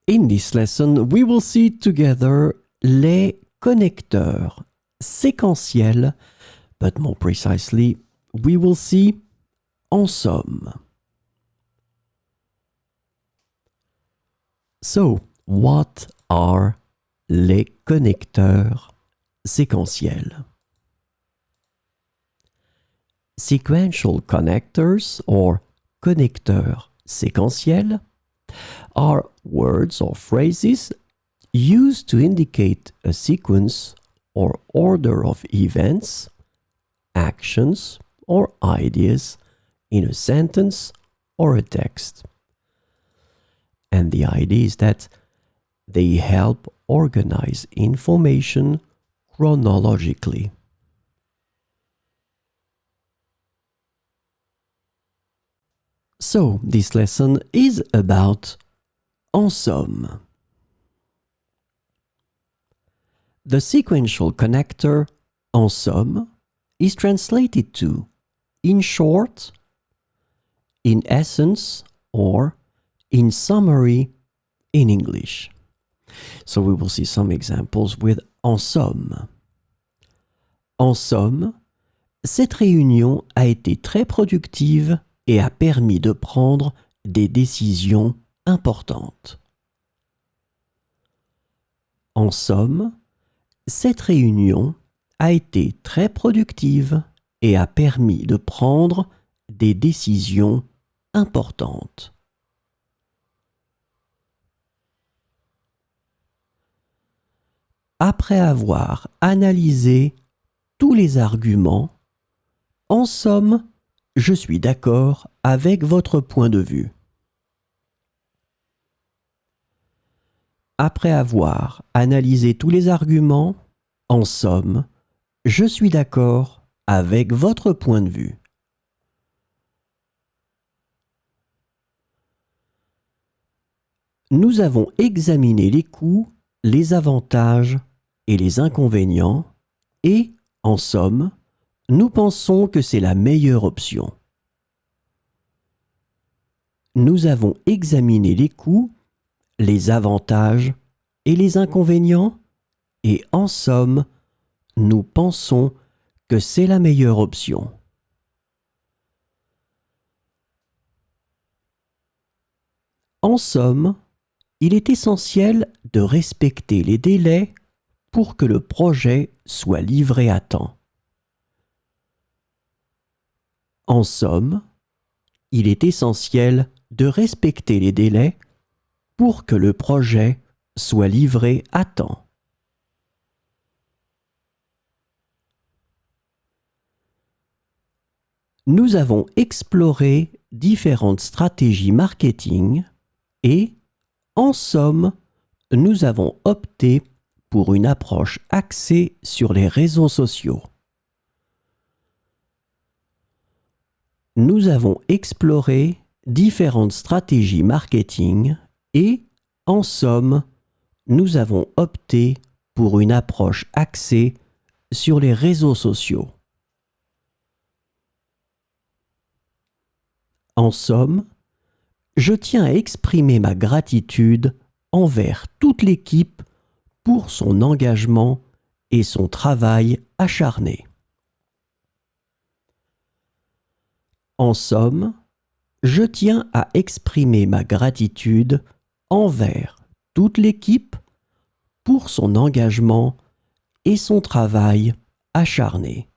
In this lesson, we will see together les connecteurs séquentiels, but more precisely, we will see en somme. So, what are les connecteurs séquentiels? Sequential connectors, or connecteurs séquentiels, are words or phrases used to indicate a sequence or order of events, actions, or ideas in a sentence or a text. And the idea is that they help organize information chronologically. So, this lesson is about en somme. The sequential connector en somme is translated to in short, in essence, or in summary in English. So we will see some examples with en somme. En somme, cette réunion a été très productive et a permis de prendre des décisions importantes. En somme, cette réunion a été très productive et a permis de prendre des décisions importantes. Après avoir analysé tous les arguments, en somme, je suis d'accord avec votre point de vue. Après avoir analysé tous les arguments, en somme, je suis d'accord avec votre point de vue. Nous avons examiné les coûts, les avantages et les inconvénients et, en somme, nous pensons que c'est la meilleure option. Nous avons examiné les coûts, les avantages et les inconvénients et, en somme, nous pensons que c'est la meilleure option. En somme, il est essentiel de respecter les délais pour que le projet soit livré à temps. En somme, il est essentiel de respecter les délais pour que le projet soit livré à temps. Nous avons exploré différentes stratégies marketing et, en somme, nous avons opté pour une approche axée sur les réseaux sociaux. Nous avons exploré différentes stratégies marketing et, en somme, nous avons opté pour une approche axée sur les réseaux sociaux. En somme, je tiens à exprimer ma gratitude envers toute l'équipe pour son engagement et son travail acharné. En somme, je tiens à exprimer ma gratitude envers toute l'équipe pour son engagement et son travail acharné.